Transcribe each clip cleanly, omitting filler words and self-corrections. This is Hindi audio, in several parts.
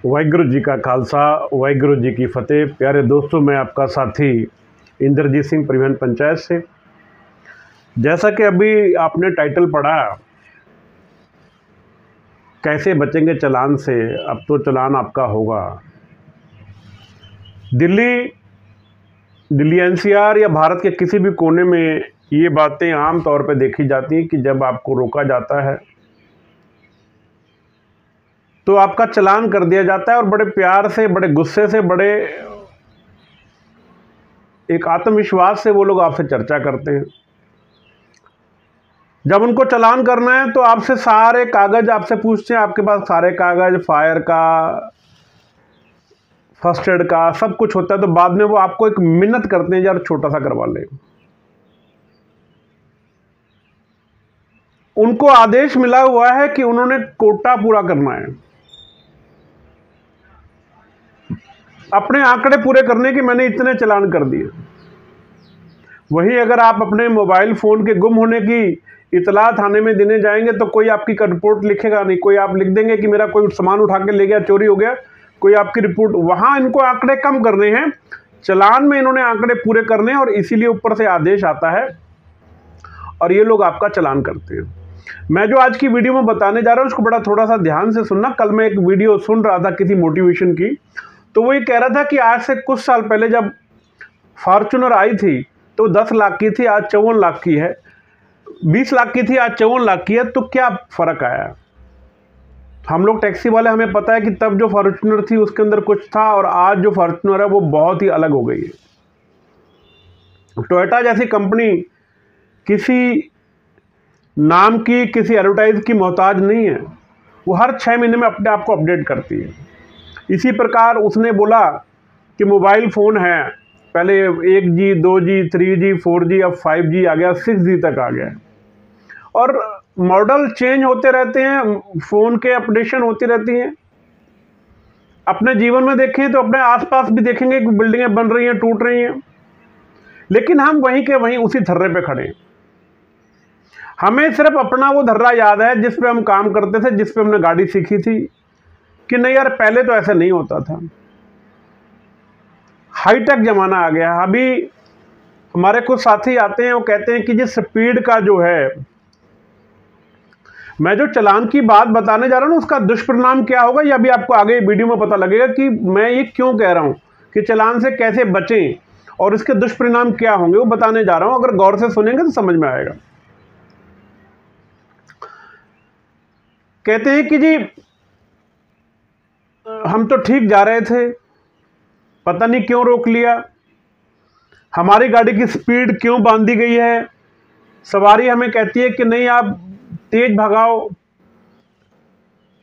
वाहिगुरु जी का खालसा, वाहिगुरु जी की फतेह। प्यारे दोस्तों, मैं आपका साथी इंद्रजीत सिंह परिवहन पंचायत से। जैसा कि अभी आपने टाइटल पढ़ा, कैसे बचेंगे चालान से, अब तो चालान आपका होगा। दिल्ली एनसीआर या भारत के किसी भी कोने में ये बातें आम तौर पर देखी जाती हैं कि जब आपको रोका जाता है तो आपका चालान कर दिया जाता है, और बड़े प्यार से, बड़े गुस्से से, बड़े एक आत्मविश्वास से वो लोग आपसे चर्चा करते हैं। जब उनको चालान करना है तो आपसे सारे कागज आपसे पूछते हैं, आपके पास सारे कागज, फायर का, फर्स्ट एड का, सब कुछ होता है। तो बाद में वो आपको एक मिन्नत करते हैं, यार छोटा सा करवा ले। उनको आदेश मिला हुआ है कि उन्होंने कोटा पूरा करना है, अपने आंकड़े पूरे करने के मैंने इतने चालान कर दिए। वहीं अगर आप अपने मोबाइल फ़ोन के गुम होने की इतला थाने में देने जाएंगे तो कोई आपकी रिपोर्ट लिखेगा नहीं। कोई आप लिख देंगे कि मेरा कोई सामान उठा के ले गया, चोरी हो गया, कोई आपकी रिपोर्ट। वहाँ इनको आंकड़े कम करने हैं, चालान में इन्होंने आंकड़े पूरे करने हैं, और इसीलिए ऊपर से आदेश आता है और ये लोग आपका चालान करते हैं। मैं जो आज की वीडियो में बताने जा रहा हूँ उसको बड़ा थोड़ा सा ध्यान से सुनना। कल मैं एक वीडियो सुन रहा था किसी मोटिवेशन की, तो वो ये कह रहा था कि आज से कुछ साल पहले जब फॉर्च्यूनर आई थी तो 10 लाख की थी, आज 54 लाख की है। 20 लाख की थी, आज 54 लाख की है। तो क्या फ़र्क आया? हम लोग टैक्सी वाले, हमें पता है कि तब जो फॉर्च्यूनर थी उसके अंदर कुछ था, और आज जो फॉर्च्यूनर है वो बहुत ही अलग हो गई है। टोयोटा जैसी कंपनी किसी नाम की, किसी एडवर्टाइज की मोहताज नहीं है। वो हर 6 महीने में अपने आप को अपडेट करती है। इसी प्रकार उसने बोला कि मोबाइल फ़ोन है, पहले 1G, 2G, 3G, 4G, अब 5G आ गया, 6G तक आ गया, और मॉडल चेंज होते रहते हैं, फ़ोन के अपडेशन होती रहती हैं। अपने जीवन में देखें तो अपने आसपास भी देखेंगे कि बिल्डिंगें बन रही हैं, टूट रही हैं, लेकिन हम वहीं के वहीं उसी धर्रे पे खड़े हैं। हमें सिर्फ अपना वो धर्रा याद है जिस पे हम काम करते थे, जिस पे हमने गाड़ी सीखी थी, कि नहीं यार पहले तो ऐसा नहीं होता था। हाईटेक ज़माना आ गया। अभी हमारे कुछ साथी आते हैं, वो कहते हैं कि जिस स्पीड का जो है, मैं जो चालान की बात बताने जा रहा हूँ उसका दुष्परिणाम क्या होगा, ये अभी आपको आगे वीडियो में पता लगेगा कि मैं ये क्यों कह रहा हूँ कि चालान से कैसे बचें और इसके दुष्परिणाम क्या होंगे, वो बताने जा रहा हूँ। अगर गौर से सुनेंगे तो समझ में आएगा। कहते हैं कि जी हम तो ठीक जा रहे थे, पता नहीं क्यों रोक लिया, हमारी गाड़ी की स्पीड क्यों बांधी गई है, सवारी हमें कहती है कि नहीं आप तेज भगाओ।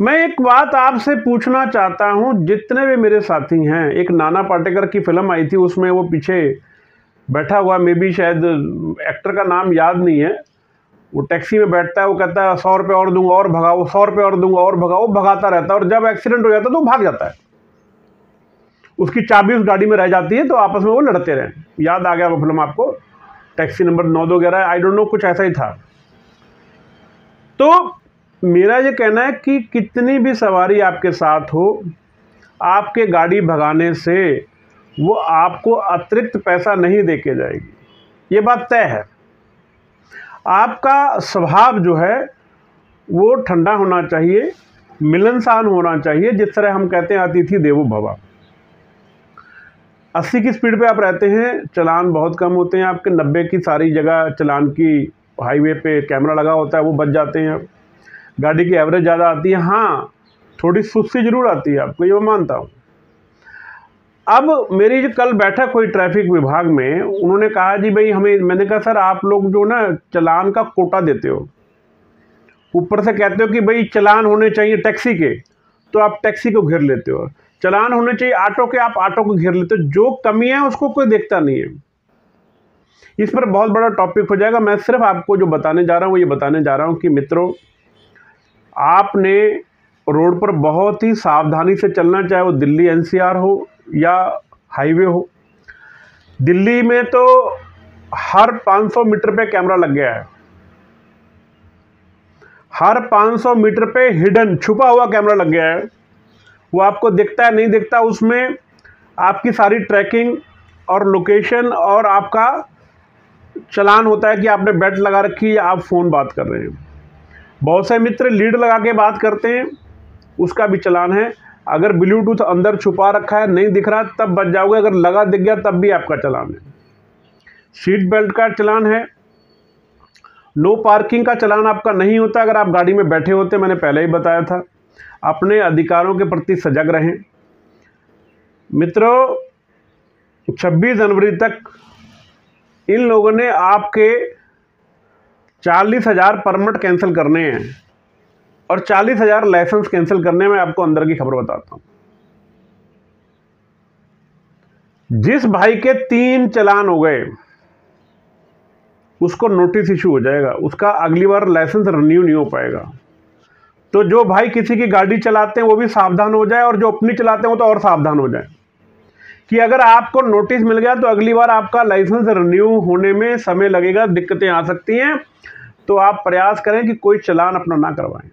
मैं एक बात आपसे पूछना चाहता हूं, जितने भी मेरे साथी हैं, एक नाना पाटेकर की फिल्म आई थी, उसमें वो पीछे बैठा हुआ, मे बी शायद एक्टर का नाम याद नहीं है, वो टैक्सी में बैठता है, वो कहता है 100 रुपये और दूंगा और भगाओ, 100 रुपये और दूंगा और भगाओ, भगाता रहता है, और जब एक्सीडेंट हो जाता है तो भाग जाता है। उसकी चाबी उस गाड़ी में रह जाती है, तो आपस में वो लड़ते रहे। याद आ गया वो फिल्म आपको, taxi number 911, I don't know, कुछ ऐसा ही था। तो मेरा ये कहना है कि कितनी भी सवारी आपके साथ हो, आपके गाड़ी भगाने से वो आपको अतिरिक्त पैसा नहीं दे के जाएगी, ये बात तय है। आपका स्वभाव जो है वो ठंडा होना चाहिए, मिलनसार होना चाहिए। जिस तरह हम कहते हैं अतिथि देवो भव। 80 की स्पीड पे आप रहते हैं, चालान बहुत कम होते हैं आपके। 90 की सारी जगह चालान की, हाईवे पे कैमरा लगा होता है, वो बच जाते हैं। गाड़ी की एवरेज ज़्यादा आती है, हाँ थोड़ी सुस्ती जरूर आती है आपको, ये मैं मानता हूँ। अब मेरी जो कल बैठक हुई ट्रैफिक विभाग में, उन्होंने कहा जी भाई हमें, मैंने कहा सर आप लोग जो ना चालान का कोटा देते हो, ऊपर से कहते हो कि भाई चालान होने चाहिए टैक्सी के, तो आप टैक्सी को घेर लेते हो, चालान होने चाहिए ऑटो के, आप ऑटो को घेर लेते हो। जो कमियां हैं उसको कोई देखता नहीं है। इस पर बहुत बड़ा टॉपिक हो जाएगा। मैं सिर्फ आपको जो बताने जा रहा हूँ वो ये बताने जा रहा हूँ कि मित्रों, आपने रोड पर बहुत ही सावधानी से चलना, चाहे वो दिल्ली एनसीआर हो या हाईवे हो। दिल्ली में तो हर 500 मीटर पे कैमरा लग गया है, हर 500 मीटर पे हिडन, छुपा हुआ कैमरा लग गया है। वो आपको दिखता है नहीं दिखता, उसमें आपकी सारी ट्रैकिंग और लोकेशन और आपका चालान होता है कि आपने बेल्ट लगा रखी है या आप फ़ोन बात कर रहे हैं। बहुत से मित्र लीड लगा के बात करते हैं, उसका भी चालान है। अगर ब्लूटूथ अंदर छुपा रखा है नहीं दिख रहा तब बच जाओगे, अगर लगा दिख गया तब भी आपका चालान है। सीट बेल्ट का चालान है। नो पार्किंग का चालान आपका नहीं होता अगर आप गाड़ी में बैठे होते, मैंने पहले ही बताया था। अपने अधिकारों के प्रति सजग रहें मित्रों। 26 जनवरी तक इन लोगों ने आपके 40,000 परमिट कैंसिल करने हैं और 40,000 लाइसेंस कैंसिल करने में आपको अंदर की खबर बताता हूं। जिस भाई के 3 चालान हो गए उसको नोटिस इशू हो जाएगा, उसका अगली बार लाइसेंस रिन्यू नहीं हो पाएगा। तो जो भाई किसी की गाड़ी चलाते हैं वो भी सावधान हो जाए और जो अपनी चलाते हैं वो तो और सावधान हो जाए कि अगर आपको नोटिस मिल गया तो अगली बार आपका लाइसेंस रिन्यू होने में समय लगेगा, दिक्कतें आ सकती हैं। तो आप प्रयास करें कि कोई चालान अपना ना करवाएं।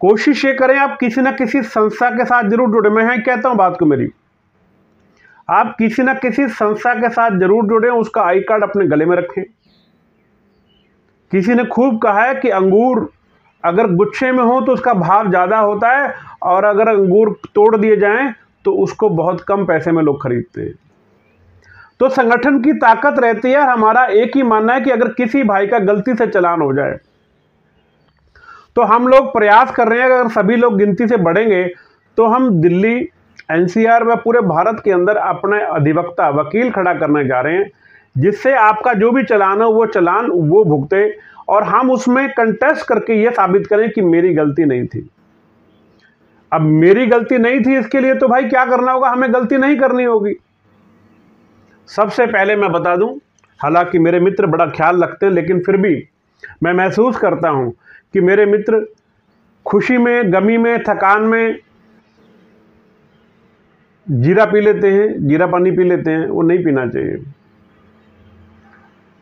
कोशिश ये करें आप किसी न किसी संस्था के साथ जरूर जुड़े। मैं कहता हूं बात को मेरी, आप किसी न किसी संस्था के साथ जरूर जुड़े, उसका आई कार्ड अपने गले में रखें। किसी ने खूब कहा है कि अंगूर अगर गुच्छे में हो तो उसका भाव ज़्यादा होता है और अगर अंगूर तोड़ दिए जाएं तो उसको बहुत कम पैसे में लोग खरीदते हैं। तो संगठन की ताकत रहती है। हमारा एक ही मानना है कि अगर किसी भाई का गलती से चालान हो जाए तो हम लोग प्रयास कर रहे हैं, अगर सभी लोग गिनती से बढ़ेंगे तो हम दिल्ली, एनसीआर व पूरे भारत के अंदर अपने अधिवक्ता वकील खड़ा करने जा रहे हैं, जिससे आपका जो भी चालान हो वो चालान वो भुगते और हम उसमें कंटेस्ट करके ये साबित करें कि मेरी गलती नहीं थी। अब मेरी गलती नहीं थी इसके लिए तो भाई क्या करना होगा, हमें गलती नहीं करनी होगी। सबसे पहले मैं बता दूं, हालांकि मेरे मित्र बड़ा ख्याल रखते हैं लेकिन फिर भी मैं महसूस करता हूं कि मेरे मित्र खुशी में, गमी में, थकान में जीरा पी लेते हैं, जीरा पानी पी लेते हैं, वो नहीं पीना चाहिए।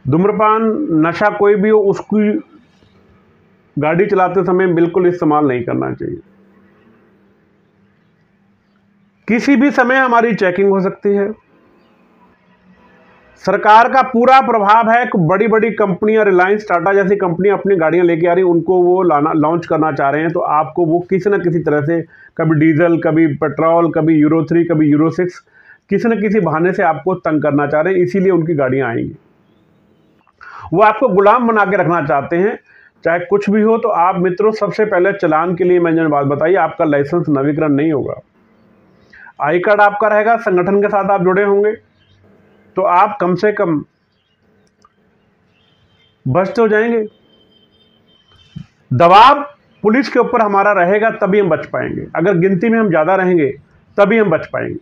धूम्रपान, नशा कोई भी हो, उसकी गाड़ी चलाते समय बिल्कुल इस्तेमाल नहीं करना चाहिए। किसी भी समय हमारी चेकिंग हो सकती है। सरकार का पूरा प्रभाव है कि बड़ी बड़ी कंपनियां, रिलायंस, टाटा जैसी कंपनियां अपनी गाड़ियां लेके आ रही, उनको वो लॉन्च करना चाह रहे हैं, तो आपको वो किसी न किसी तरह से, कभी डीजल, कभी पेट्रोल, कभी यूरो 3, कभी यूरो 6, किसी न किसी बहाने से आपको तंग करना चाह रहे हैं, इसीलिए उनकी गाड़ियां आएंगी। वो आपको गुलाम बना के रखना चाहते हैं। चाहे कुछ भी हो तो आप मित्रों, सबसे पहले चालान के लिए मैंने बात बताई, आपका लाइसेंस नवीकरण नहीं होगा। आई कार्ड आपका रहेगा, संगठन के साथ आप जुड़े होंगे तो आप कम से कम बच तो जाएंगे। दबाव पुलिस के ऊपर हमारा रहेगा तभी हम बच पाएंगे, अगर गिनती में हम ज़्यादा रहेंगे तभी हम बच पाएंगे।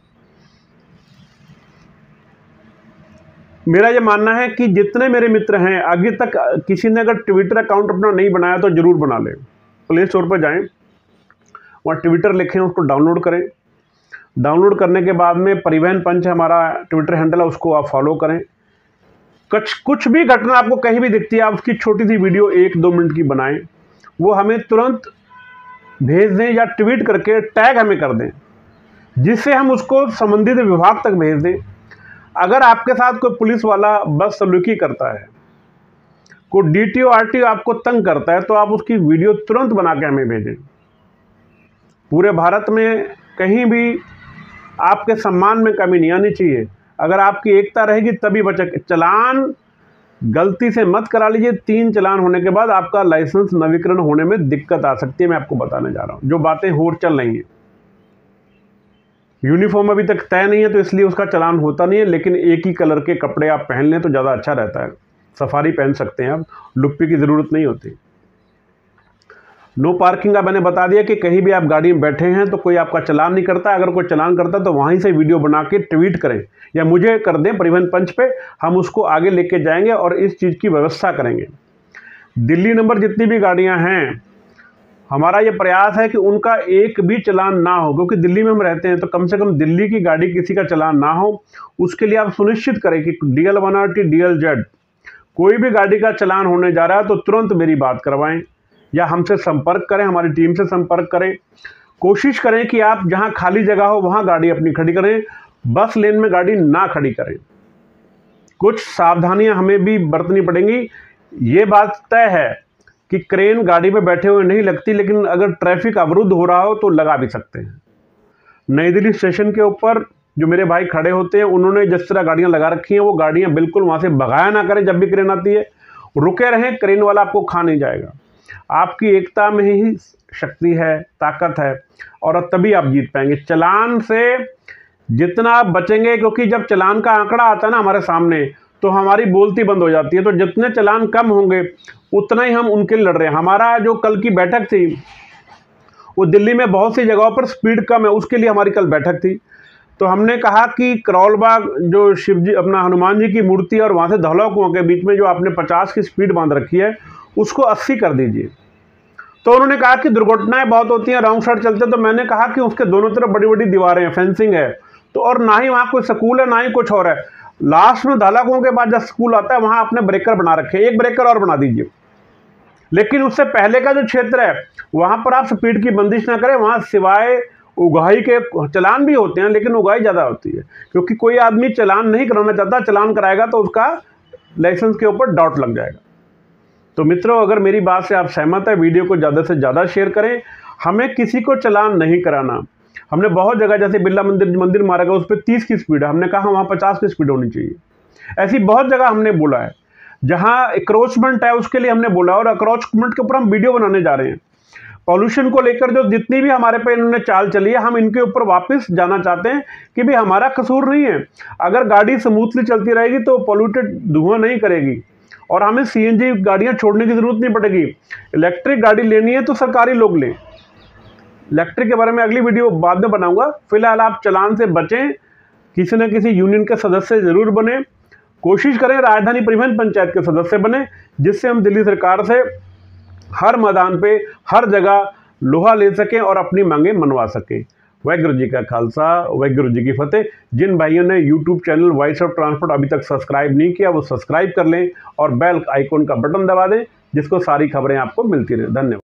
मेरा ये मानना है कि जितने मेरे मित्र हैं, आगे तक किसी ने अगर ट्विटर अकाउंट अपना नहीं बनाया तो जरूर बना लें। प्ले स्टोर पर जाएं, वहाँ ट्विटर लिखें, उसको डाउनलोड करें। डाउनलोड करने के बाद में परिवहन पंच हमारा ट्विटर हैंडल है, उसको आप फॉलो करें। कुछ भी घटना आपको कहीं भी दिखती है, आप उसकी छोटी सी वीडियो 1-2 मिनट की बनाएं, वो हमें तुरंत भेज दें या ट्वीट करके टैग हमें कर दें, जिससे हम उसको संबंधित विभाग तक भेज दें। अगर आपके साथ कोई पुलिस वाला बदसलूकी करता है, कोई डीटीओ आरटीओ आपको तंग करता है, तो आप उसकी वीडियो तुरंत बना के हमें भेजें। पूरे भारत में कहीं भी आपके सम्मान में कमी नहीं आनी चाहिए। अगर आपकी एकता रहेगी तभी बचा। चालान गलती से मत करा लीजिए। 3 चालान होने के बाद आपका लाइसेंस नवीकरण होने में दिक्कत आ सकती है। मैं आपको बताने जा रहा हूं जो बातें हो चल रही हैं। यूनिफॉर्म अभी तक तय नहीं है तो इसलिए उसका चालान होता नहीं है, लेकिन एक ही कलर के कपड़े आप पहन लें तो ज़्यादा अच्छा रहता है। सफारी पहन सकते हैं आप, लुप्पी की ज़रूरत नहीं होती। नो पार्किंग का मैंने बता दिया कि कहीं भी आप गाड़ी में बैठे हैं तो कोई आपका चालान नहीं करता। अगर कोई चालान करता तो वहीं से वीडियो बना के ट्वीट करें या मुझे कर दें परिवहन पंच पे, हम उसको आगे लेके जाएंगे और इस चीज़ की व्यवस्था करेंगे। दिल्ली नंबर जितनी भी गाड़ियां हैं, हमारा ये प्रयास है कि उनका एक भी चालान ना हो, क्योंकि दिल्ली में हम रहते हैं तो कम से कम दिल्ली की गाड़ी किसी का चालान ना हो। उसके लिए आप सुनिश्चित करें कि DL1RT, DLZ कोई भी गाड़ी का चालान होने जा रहा है तो तुरंत मेरी बात करवाएं या हमसे संपर्क करें, हमारी टीम से संपर्क करें। कोशिश करें कि आप जहां खाली जगह हो वहां गाड़ी अपनी खड़ी करें, बस लेन में गाड़ी ना खड़ी करें। कुछ सावधानियां हमें भी बरतनी पड़ेंगी। ये बात तय है कि क्रेन गाड़ी में बैठे हुए नहीं लगती, लेकिन अगर ट्रैफिक अवरुद्ध हो रहा हो तो लगा भी सकते हैं। नई दिल्ली स्टेशन के ऊपर जो मेरे भाई खड़े होते हैं, उन्होंने जिस तरह गाड़ियां लगा रखी हैं, वो गाड़ियां बिल्कुल वहां से भगाया ना करें। जब भी क्रेन आती है रुके रहें, क्रेन वाला आपको खा नहीं जाएगा। आपकी एकता में ही शक्ति है, ताकत है, और तभी आप जीत पाएंगे। चालान से जितना आप बचेंगे, क्योंकि जब चालान का आंकड़ा आता है ना हमारे सामने, तो हमारी बोलती बंद हो जाती है। तो जितने चालान कम होंगे उतना ही हम उनके लिए लड़ रहे हैं। हमारा जो कल की बैठक थी, वो दिल्ली में बहुत सी जगहों पर स्पीड कम है, उसके लिए हमारी कल बैठक थी। तो हमने कहा कि करोल बाग जो शिव जी अपना हनुमान जी की मूर्ति और वहाँ से धौला कुआं के बीच में जो आपने 50 की स्पीड बांध रखी है, उसको 80 कर दीजिए। तो उन्होंने कहा कि दुर्घटनाएं बहुत होती हैं, रॉन्ग साइड चलते हैं। तो मैंने कहा कि उसके दोनों तरफ बड़ी बड़ी दीवारें हैं, फेंसिंग है, तो और ना ही वहाँ कोई स्कूल है ना ही कुछ और है। लास्ट में धौला कुआं के बाद जब स्कूल आता है वहाँ आपने ब्रेकर बना रखे, एक ब्रेकर और बना दीजिए। लेकिन उससे पहले का जो क्षेत्र है वहाँ पर आप स्पीड की बंदिश ना करें। वहाँ सिवाय उगाही के चालान भी होते हैं, लेकिन उगाही ज़्यादा होती है, क्योंकि कोई आदमी चालान नहीं कराना चाहता। चालान कराएगा तो उसका लाइसेंस के ऊपर डाउट लग जाएगा। तो मित्रों, अगर मेरी बात से आप सहमत है, वीडियो को ज़्यादा से ज़्यादा शेयर करें। हमें किसी को चालान नहीं कराना। हमने बहुत जगह, जैसे बिरला मंदिर मारा गया, उस पर 30 की स्पीड है, हमने कहा वहाँ 50 की स्पीड होनी चाहिए। ऐसी बहुत जगह हमने बोला है। जहाँ एक्रोचमेंट है उसके लिए हमने बोला, और एक्रोचमेंट के ऊपर हम वीडियो बनाने जा रहे हैं। पॉल्यूशन को लेकर जो जितनी भी हमारे पे इन्होंने चाल चली है, हम इनके ऊपर वापस जाना चाहते हैं कि भाई हमारा कसूर नहीं है। अगर गाड़ी स्मूथली चलती रहेगी तो पॉल्यूटेड धुआं नहीं करेगी, और हमें सीएनजी गाड़ियां छोड़ने की जरूरत नहीं पड़ेगी। इलेक्ट्रिक गाड़ी लेनी है तो सरकारी लोग लें। इलेक्ट्रिक के बारे में अगली वीडियो बाद में बनाऊंगा। फिलहाल आप चालान से बचें, किसी न किसी यूनियन के सदस्य जरूर बने। कोशिश करें राजधानी परिवहन पंचायत के सदस्य बने, जिससे हम दिल्ली सरकार से हर मैदान पे, हर जगह लोहा ले सकें और अपनी मांगें मनवा सकें। वाहिगुरू जी का खालसा, वाहिगुरू जी की फतेह। जिन भाइयों ने YouTube channel voice of transport अभी तक सब्सक्राइब नहीं किया, वो सब्सक्राइब कर लें और बेल आइकॉन का बटन दबा दें, जिसको सारी खबरें आपको मिलती रहे। धन्यवाद।